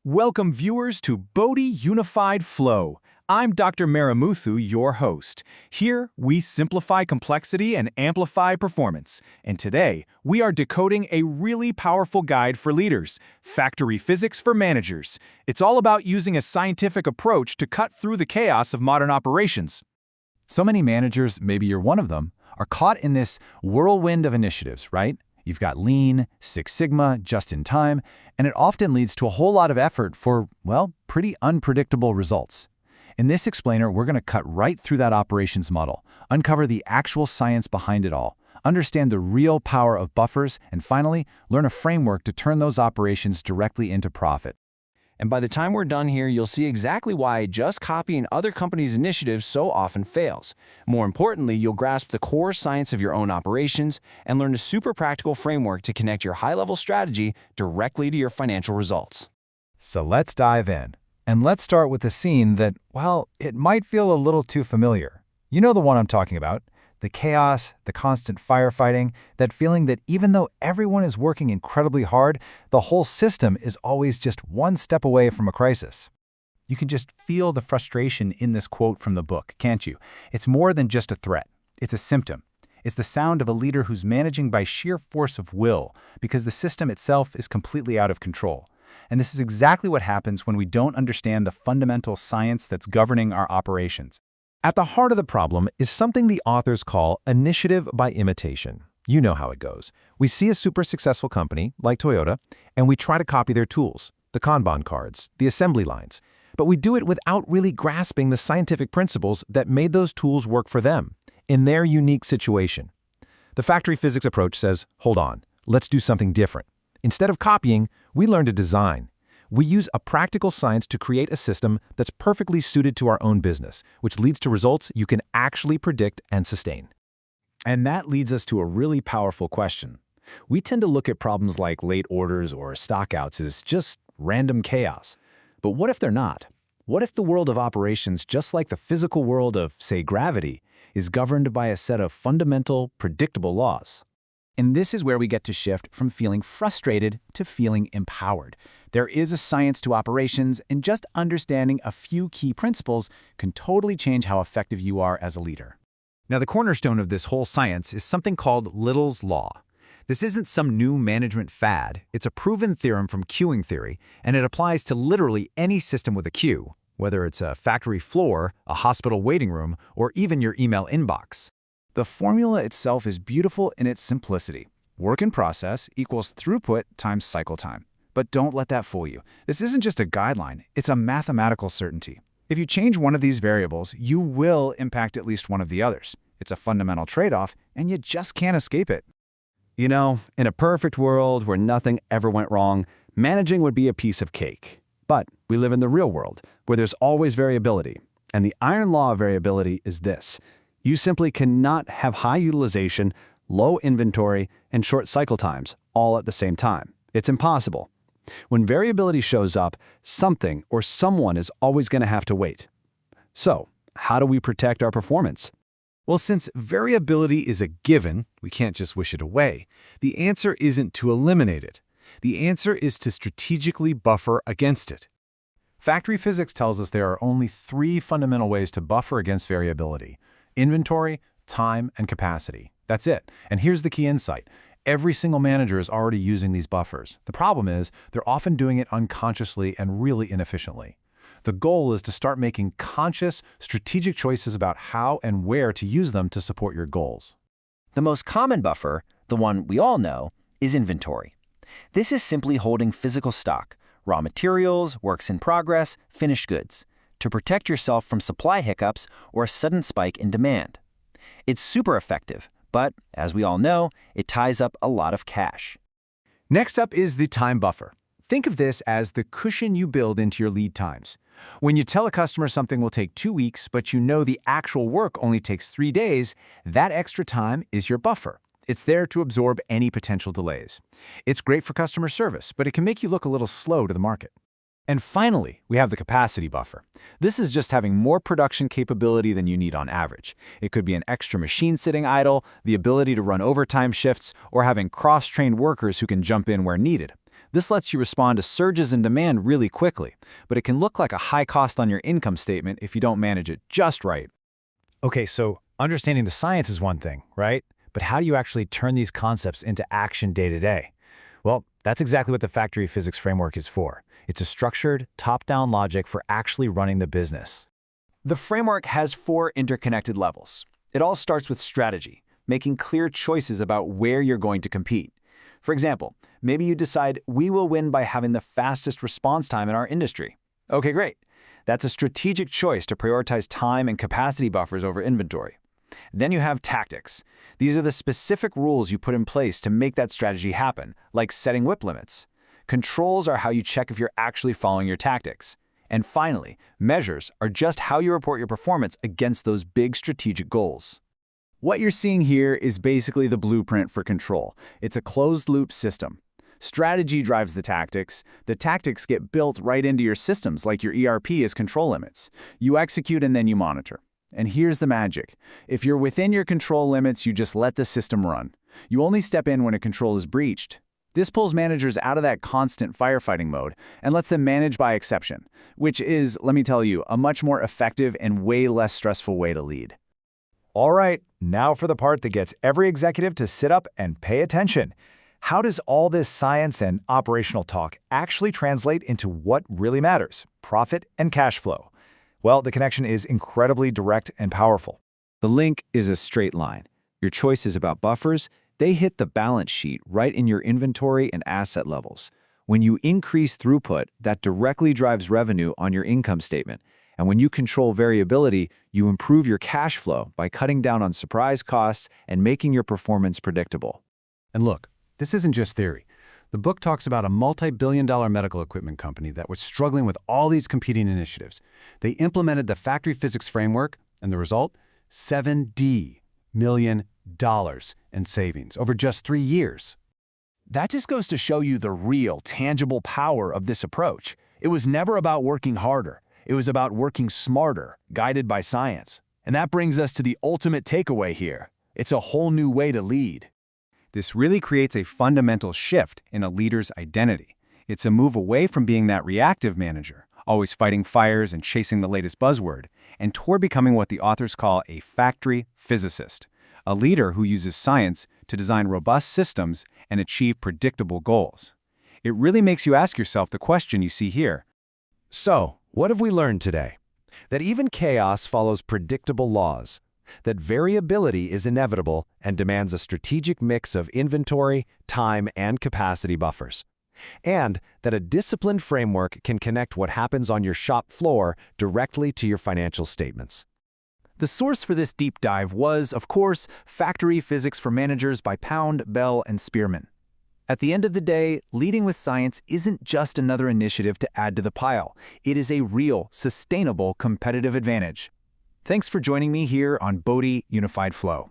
Welcome viewers to Bodhi Unified Flow. I'm Dr. Maramuthu, your host. Here, we simplify complexity and amplify performance. And today, we are decoding a really powerful guide for leaders, Factory Physics for Managers. It's all about using a scientific approach to cut through the chaos of modern operations. So many managers, maybe you're one of them, are caught in this whirlwind of initiatives, right? You've got Lean, Six Sigma, just in time, and it often leads to a whole lot of effort for, well, pretty unpredictable results. In this explainer, we're going to cut right through that operations model, uncover the actual science behind it all, understand the real power of buffers, and finally, learn a framework to turn those operations directly into profit. And by the time we're done here, you'll see exactly why just copying other companies' initiatives so often fails. More importantly, you'll grasp the core science of your own operations and learn a super practical framework to connect your high-level strategy directly to your financial results. So let's dive in. And let's start with a scene that, well, it might feel a little too familiar. You know the one I'm talking about. The chaos, the constant firefighting, that feeling that even though everyone is working incredibly hard, the whole system is always just one step away from a crisis. You can just feel the frustration in this quote from the book, can't you? It's more than just a threat. It's a symptom. It's the sound of a leader who's managing by sheer force of will because the system itself is completely out of control. And this is exactly what happens when we don't understand the fundamental science that's governing our operations. At the heart of the problem is something the authors call initiative by imitation. You know how it goes. We see a super successful company, like Toyota, and we try to copy their tools, the Kanban cards, the assembly lines. But we do it without really grasping the scientific principles that made those tools work for them, in their unique situation. The factory physics approach says, hold on, let's do something different. Instead of copying, we learn to design. We use a practical science to create a system that's perfectly suited to our own business, which leads to results you can actually predict and sustain. And that leads us to a really powerful question. We tend to look at problems like late orders or stockouts as just random chaos. But what if they're not? What if the world of operations, just like the physical world of, say, gravity, is governed by a set of fundamental, predictable laws? And this is where we get to shift from feeling frustrated to feeling empowered. There is a science to operations, and just understanding a few key principles can totally change how effective you are as a leader. Now, the cornerstone of this whole science is something called Little's Law. This isn't some new management fad. It's a proven theorem from queuing theory, and it applies to literally any system with a queue, whether it's a factory floor, a hospital waiting room, or even your email inbox. The formula itself is beautiful in its simplicity. Work in process equals throughput times cycle time. But don't let that fool you. This isn't just a guideline, it's a mathematical certainty. If you change one of these variables, you will impact at least one of the others. It's a fundamental trade-off, and you just can't escape it. You know, in a perfect world where nothing ever went wrong, managing would be a piece of cake. But we live in the real world, where there's always variability. And the iron law of variability is this. You simply cannot have high utilization, low inventory, and short cycle times all at the same time. It's impossible. When variability shows up, something or someone is always going to have to wait. So, how do we protect our performance? Well, since variability is a given, we can't just wish it away. The answer isn't to eliminate it. The answer is to strategically buffer against it. Factory physics tells us there are only three fundamental ways to buffer against variability: inventory, time, and capacity. That's it. And here's the key insight. Every single manager is already using these buffers. The problem is they're often doing it unconsciously and really inefficiently. The goal is to start making conscious, strategic choices about how and where to use them to support your goals. The most common buffer, the one we all know, is inventory. This is simply holding physical stock, raw materials, works in progress, finished goods, to protect yourself from supply hiccups or a sudden spike in demand. It's super effective, but as we all know, it ties up a lot of cash. Next up is the time buffer. Think of this as the cushion you build into your lead times. When you tell a customer something will take 2 weeks, but you know the actual work only takes 3 days, that extra time is your buffer. It's there to absorb any potential delays. It's great for customer service, but it can make you look a little slow to the market. And finally, we have the capacity buffer. This is just having more production capability than you need on average. It could be an extra machine sitting idle, the ability to run overtime shifts, or having cross-trained workers who can jump in where needed. This lets you respond to surges in demand really quickly, but it can look like a high cost on your income statement if you don't manage it just right. Okay, so understanding the science is one thing, right? But how do you actually turn these concepts into action day to day? Well, that's exactly what the factory physics framework is for. It's a structured, top-down logic for actually running the business. The framework has 4 interconnected levels. It all starts with strategy, making clear choices about where you're going to compete. For example, maybe you decide we will win by having the fastest response time in our industry. Okay, great. That's a strategic choice to prioritize time and capacity buffers over inventory. Then you have tactics. These are the specific rules you put in place to make that strategy happen, like setting WIP limits. Controls are how you check if you're actually following your tactics. And finally, measures are just how you report your performance against those big strategic goals. What you're seeing here is basically the blueprint for control. It's a closed-loop system. Strategy drives the tactics get built right into your systems like your ERP as control limits. You execute and then you monitor. And here's the magic. If you're within your control limits, you just let the system run. You only step in when a control is breached. This pulls managers out of that constant firefighting mode and lets them manage by exception, which is, let me tell you, a much more effective and way less stressful way to lead. All right, now for the part that gets every executive to sit up and pay attention. How does all this science and operational talk actually translate into what really matters, profit and cash flow? Well, the connection is incredibly direct and powerful. The link is a straight line. Your choices about buffers, they hit the balance sheet right in your inventory and asset levels. When you increase throughput, that directly drives revenue on your income statement. And when you control variability, you improve your cash flow by cutting down on surprise costs and making your performance predictable. And look, this isn't just theory. The book talks about a multi-billion-dollar medical equipment company that was struggling with all these competing initiatives. They implemented the factory physics framework, and the result? $70 million in savings over just 3 years. That just goes to show you the real, tangible power of this approach. It was never about working harder. It was about working smarter, guided by science. And that brings us to the ultimate takeaway here. It's a whole new way to lead. This really creates a fundamental shift in a leader's identity. It's a move away from being that reactive manager, always fighting fires and chasing the latest buzzword, and toward becoming what the authors call a factory physicist, a leader who uses science to design robust systems and achieve predictable goals. It really makes you ask yourself the question you see here. So, what have we learned today? That even chaos follows predictable laws. That variability is inevitable and demands a strategic mix of inventory, time, and capacity buffers. And that a disciplined framework can connect what happens on your shop floor directly to your financial statements. The source for this deep dive was, of course, Factory Physics for Managers by Pound, Bell, and Spearman. At the end of the day, leading with science isn't just another initiative to add to the pile. It is a real, sustainable competitive advantage. Thanks for joining me here on Bodhi Unified Flow.